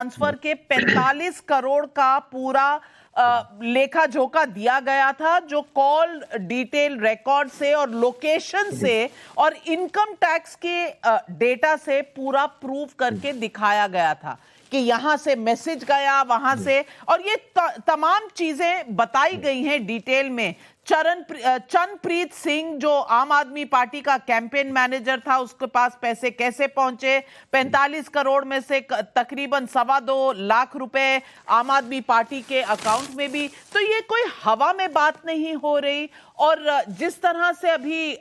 Transfer के 45 करोड़ का पूरा लेखा जोखा दिया गया था, जो कॉल डिटेल रिकॉर्ड से और लोकेशन से और इनकम टैक्स के डेटा से पूरा प्रूव करके दिखाया गया था कि यहां से मैसेज गया, वहां से, और ये तमाम चीजें बताई गई हैं डिटेल में। चरणप्रीत सिंह जो आम आदमी पार्टी का कैंपेन मैनेजर था, उसके पास पैसे कैसे पहुंचे, 45 करोड़ में से तकरीबन 2.25 लाख रुपए आम आदमी पार्टी के अकाउंट में भी। तो ये कोई हवा में बात नहीं हो रही। और जिस तरह से अभी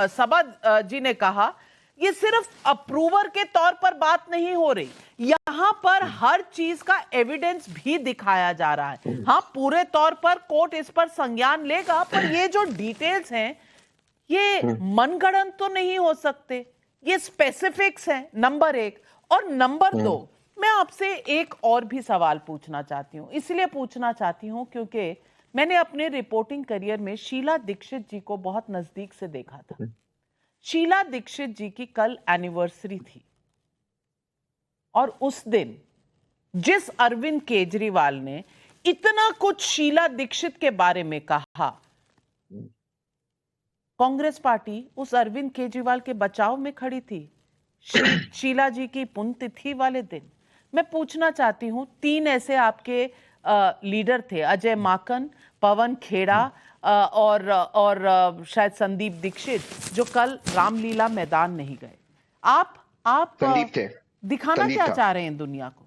सबा जी ने कहा, ये सिर्फ अप्रूवर के तौर पर बात नहीं हो रही, यहां पर हर चीज का एविडेंस भी दिखाया जा रहा है। हाँ, पूरे तौर पर कोर्ट इस पर संज्ञान लेगा, पर ये जो डिटेल्स हैं ये मनगढ़ंत तो नहीं हो सकते, ये स्पेसिफिक्स हैं, नंबर 1। और नंबर 2, मैं आपसे एक और भी सवाल पूछना चाहती हूं। इसलिए पूछना चाहती हूं क्योंकि मैंने अपने रिपोर्टिंग करियर में शीला दीक्षित जी को बहुत नजदीक से देखा था। शीला दीक्षित जी की कल एनिवर्सरी थी, और उस दिन जिस अरविंद केजरीवाल ने इतना कुछ शीला दीक्षित के बारे में कहा, कांग्रेस पार्टी उस अरविंद केजरीवाल के बचाव में खड़ी थी शीला जी की पुण्यतिथि वाले दिन। मैं पूछना चाहती हूं, 3 ऐसे आपके लीडर थे, अजय माकन, पवन खेड़ा और शायद संदीप दीक्षित, जो कल रामलीला मैदान नहीं गए। आप संदीप थे। दिखाना क्या चाह रहे हैं दुनिया को?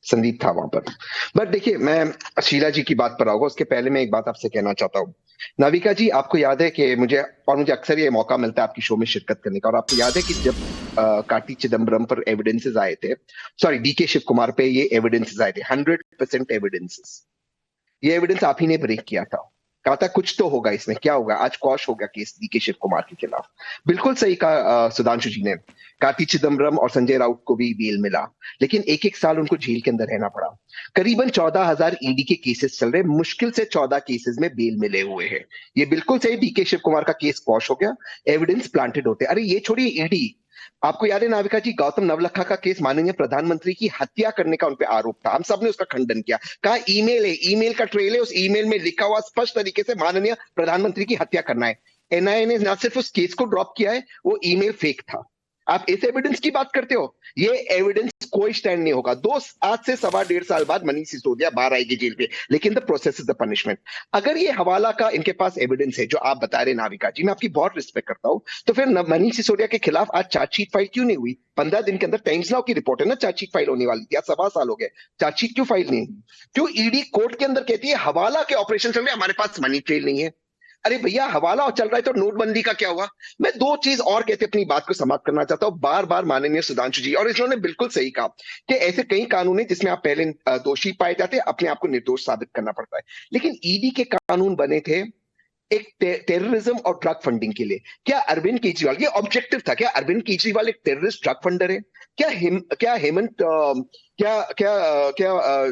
संदीप था वहां पर। बट देखिए, मैं शीला जी की बात पर आऊंगा, उसके पहले मैं एक बात आपसे कहना चाहता हूँ। नाविका जी, आपको याद है कि मुझे अक्सर ये मौका मिलता है आपकी शो में शिरकत करने का, और आपको याद है कि जब कार्ति चिदम्बरम पर एविडेंसेस आए थे, सॉरी डीके शिव कुमार पे ये एविडेंसेस आए थे, 100% एविडेंसेस, ये एविडेंस आप ही ने ब्रेक किया था। कहा था कुछ तो होगा इसमें, क्या होगा? आज क्वॉश हो गया केस डीके शिव कुमार के खिलाफ। बिल्कुल सही कहा सुधांशु जी ने, कार्ति चिदम्बरम और संजय राउत को भी बेल मिला, लेकिन 1-1 साल उनको जेल के अंदर रहना पड़ा। करीबन 14,000 ईडी के केसेस चल रहे, मुश्किल से 14 केसेस में बेल मिले हुए हैं। ये बिल्कुल सही, डीके शिव कुमार का केस क्वॉश हो गया, एविडेंस प्लांटेड होते। अरे ये छोड़िए ईडी, आपको याद है नाविका जी, गौतम नवलखा का केस, माननीय प्रधानमंत्री की हत्या करने का उनपे आरोप था, हम सब ने उसका खंडन किया, कहा ईमेल है, ईमेल का ट्रेल है, उस ईमेल में लिखा हुआ स्पष्ट तरीके से माननीय प्रधानमंत्री की हत्या करना है। एनआईए ने ना सिर्फ उस केस को ड्रॉप किया है, वो ईमेल फेक था। आप इस एविडेंस की बात करते हो, ये एविडेंस कोई स्टैंड नहीं होगा। आज से 1.25 साल बाद मनीष सिसोदिया बाहर आएगी जेल पे, लेकिन the process is the punishment. अगर ये हवाला का इनके पास एविडेंस है जो आप बता रहे नाविका जी, मैं आपकी बहुत रिस्पेक्ट करता हूं, तो फिर मनीष सिसोदिया के खिलाफ आज चार्जशीट फाइल क्यों नहीं हुई? 15 दिन के अंदर टाइम्स नाउ की रिपोर्ट है ना, चार्जशीट फाइल होने वाली थी, आज 1.25 साल हो गए, चार्जशीट क्यों फाइल नहीं? क्यों ईडी कोर्ट के अंदर कहती है हवाला के ऑपरेशन चल रहे, हमारे पास मनी ट्रेल नहीं है? अरे भैया, हवाला चल रहा है तो नोटबंदी का क्या हुआ? मैं 2 चीज और कहते अपनी बात को समाप्त करना चाहता हूं। बार बार माननीय सुधांशु जी और इन्होंने बिल्कुल सही कहा कि ऐसे कई कानून है जिसमें आप पहले दोषी पाए जाते हैं, अपने आप को निर्दोष साबित करना पड़ता है, लेकिन ईडी के कानून बने थे एक टेररिज्म और ड्रग फंडिंग के लिए। क्या अरविंद केजरीवाल, ये ऑब्जेक्टिव था, क्या अरविंद केजरीवाल एक टेररिस्ट ड्रग फंडर है? क्या हेमंत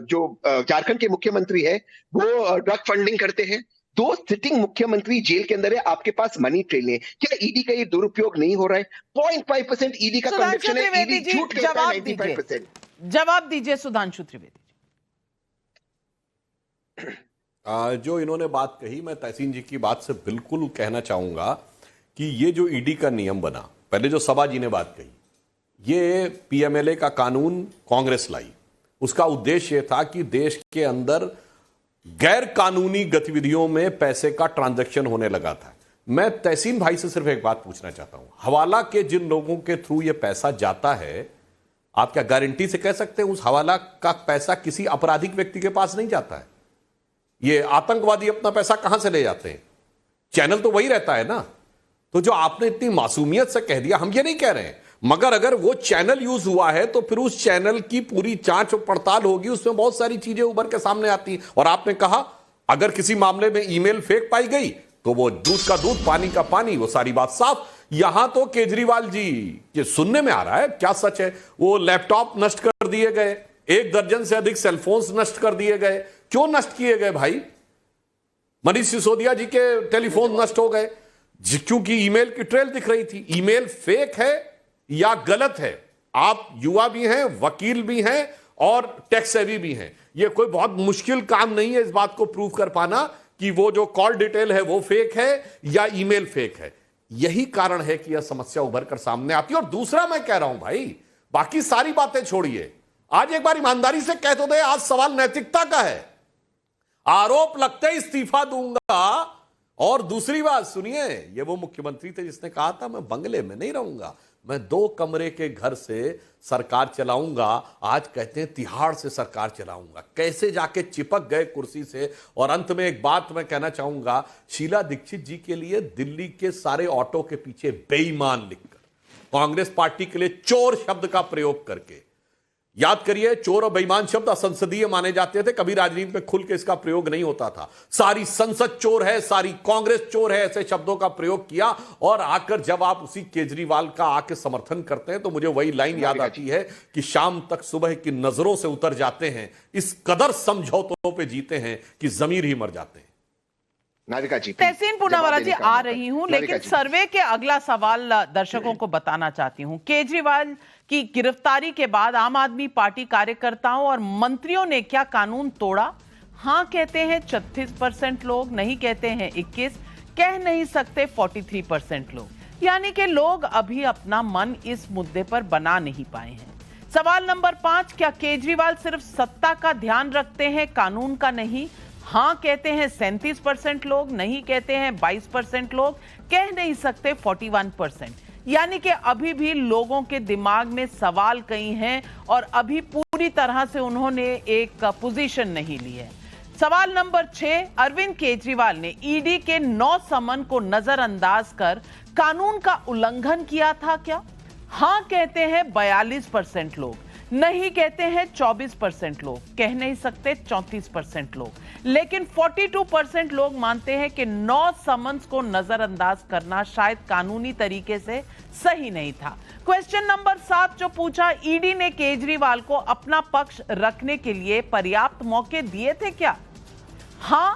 जो झारखंड के मुख्यमंत्री है वो ड्रग फंडिंग करते हैं? 2 सिटिंग मुख्यमंत्री जेल के अंदर है, आपके पास मनी ट्रेल है। क्या ईडी का ये दुरुपयोग नहीं हो रहा है? 0.5% ईडी का कन्विक्शन है, ईडी झूठ कहता है 95%। जवाब दीजिए सुधांशु त्रिवेदी जी। जो इन्होंने बात कही, मैं तहसीन जी की बात से बिल्कुल कहना चाहूंगा कि ये जो ईडी का नियम बना, पहले जो सबा जी ने बात कही, ये पीएमएलए का कानून कांग्रेस लाई। उसका उद्देश्य यह था कि देश के अंदर गैर कानूनी गतिविधियों में पैसे का ट्रांजैक्शन होने लगा था। मैं तहसीन भाई से सिर्फ एक बात पूछना चाहता हूं, हवाला के जिन लोगों के थ्रू यह पैसा जाता है, आप क्या गारंटी से कह सकते हैं उस हवाला का पैसा किसी आपराधिक व्यक्ति के पास नहीं जाता है? ये आतंकवादी अपना पैसा कहां से ले जाते हैं? चैनल तो वही रहता है ना। तो जो आपने इतनी मासूमियत से कह दिया, हम ये नहीं कह रहे हैं, मगर अगर वो चैनल यूज हुआ है तो फिर उस चैनल की पूरी जांच और पड़ताल होगी, उसमें बहुत सारी चीजें उभर के सामने आती हैं। और आपने कहा अगर किसी मामले में ईमेल फेक पाई गई तो वो दूध का दूध पानी का पानी, वो सारी बात साफ। यहां तो केजरीवाल जी, ये सुनने में आ रहा है, क्या सच है, वो लैपटॉप नष्ट कर दिए गए, 1 दर्जन से अधिक सेलफोन्स नष्ट कर दिए गए। क्यों नष्ट किए गए भाई? मनीष सिसोदिया जी के टेलीफोन नष्ट हो गए क्योंकि ईमेल की ट्रेल दिख रही थी। ईमेल फेक है या गलत है, आप युवा भी हैं, वकील भी हैं और टैक्स सेवी भी हैं। ये कोई बहुत मुश्किल काम नहीं है इस बात को प्रूव कर पाना कि वो जो कॉल डिटेल है वो फेक है या ईमेल फेक है। यही कारण है कि यह समस्या उभर कर सामने आती है। और दूसरा मैं कह रहा हूं भाई, बाकी सारी बातें छोड़िए, आज एक बार ईमानदारी से कह तो दे, आज सवाल नैतिकता का है। आरोप लगते इस्तीफा दूंगा। और दूसरी बात सुनिए, ये वो मुख्यमंत्री थे जिसने कहा था मैं बंगले में नहीं रहूंगा, मैं 2 कमरे के घर से सरकार चलाऊंगा। आज कहते हैं तिहाड़ से सरकार चलाऊंगा। कैसे जाके चिपक गए कुर्सी से। और अंत में एक बात मैं कहना चाहूंगा, शीला दीक्षित जी के लिए दिल्ली के सारे ऑटो के पीछे बेईमान लिखकर, कांग्रेस पार्टी के लिए चोर शब्द का प्रयोग करके, याद करिए चोर और बेईमान शब्द असंसदीय माने जाते थे, कभी राजनीति में खुल के इसका प्रयोग नहीं होता था। सारी संसद चोर है, सारी कांग्रेस चोर है, ऐसे शब्दों का प्रयोग किया। और आकर जब आप उसी केजरीवाल का आके समर्थन करते हैं तो मुझे वही लाइन याद आती है कि शाम तक सुबह की नजरों से उतर जाते हैं, इस कदर समझौतों पे जीते हैं कि जमीर ही मर जाते हैं। नाविका जी, तहसीन पूनावाला जी आ रही हूं, लेकिन सर्वे के अगला सवाल दर्शकों को बताना चाहती हूं। केजरीवाल की गिरफ्तारी के बाद आम आदमी पार्टी कार्यकर्ताओं और मंत्रियों ने क्या कानून तोड़ा? हां कहते हैं 36% लोग, नहीं कहते हैं 21, कह नहीं सकते 43% लोग। यानी कि लोग अभी अपना मन इस मुद्दे पर बना नहीं पाए हैं। सवाल नंबर 5, क्या केजरीवाल सिर्फ सत्ता का ध्यान रखते हैं, कानून का नहीं? हां कहते हैं 37% लोग, नहीं कहते हैं 22% लोग, कह नहीं सकते 41%। यानी कि अभी भी लोगों के दिमाग में सवाल कई हैं और अभी पूरी तरह से उन्होंने एक पोजीशन नहीं ली है। सवाल नंबर 6, अरविंद केजरीवाल ने ईडी के 9 समन को नजरअंदाज कर कानून का उल्लंघन किया था क्या? हां कहते हैं 42% लोग, नहीं कहते हैं 24% लोग, कह नहीं सकते 34% लोग, लेकिन 42% लोग मानते हैं कि 9 समन्स को नजरअंदाज करना शायद कानूनी तरीके से सही नहीं था। क्वेश्चन नंबर 7 जो पूछा, ईडी ने केजरीवाल को अपना पक्ष रखने के लिए पर्याप्त मौके दिए थे क्या? हां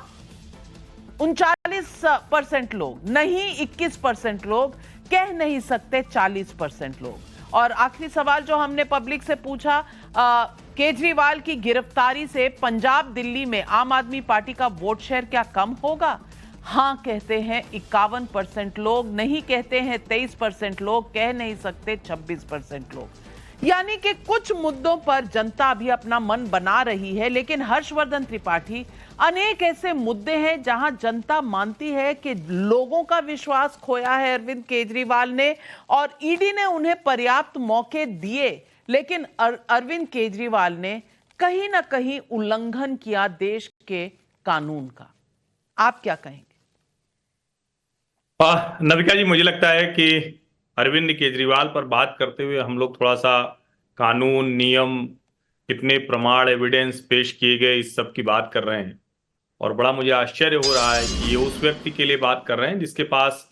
39% लोग, नहीं 21% लोग, कह नहीं सकते 40% लोग। और आखिरी सवाल जो हमने पब्लिक से पूछा, केजरीवाल की गिरफ्तारी से पंजाब दिल्ली में आम आदमी पार्टी का वोट शेयर क्या कम होगा? हां कहते हैं 51% लोग, नहीं कहते हैं 23% लोग, कह नहीं सकते 26% लोग। यानी कि कुछ मुद्दों पर जनता अभी अपना मन बना रही है, लेकिन हर्षवर्धन त्रिपाठी, अनेक ऐसे मुद्दे हैं जहां जनता मानती है कि लोगों का विश्वास खोया है अरविंद केजरीवाल ने और ईडी ने उन्हें पर्याप्त मौके दिए, लेकिन अरविंद केजरीवाल ने कहीं ना कहीं उल्लंघन किया देश के कानून का। आप क्या कहेंगे? नविका जी, मुझे लगता है कि अरविंद केजरीवाल पर बात करते हुए हम लोग थोड़ा सा कानून, नियम, कितने प्रमाण, एविडेंस पेश किए गए, इस सब की बात कर रहे हैं। और बड़ा मुझे आश्चर्य हो रहा है कि ये उस व्यक्ति के लिए बात कर रहे हैं जिसके पास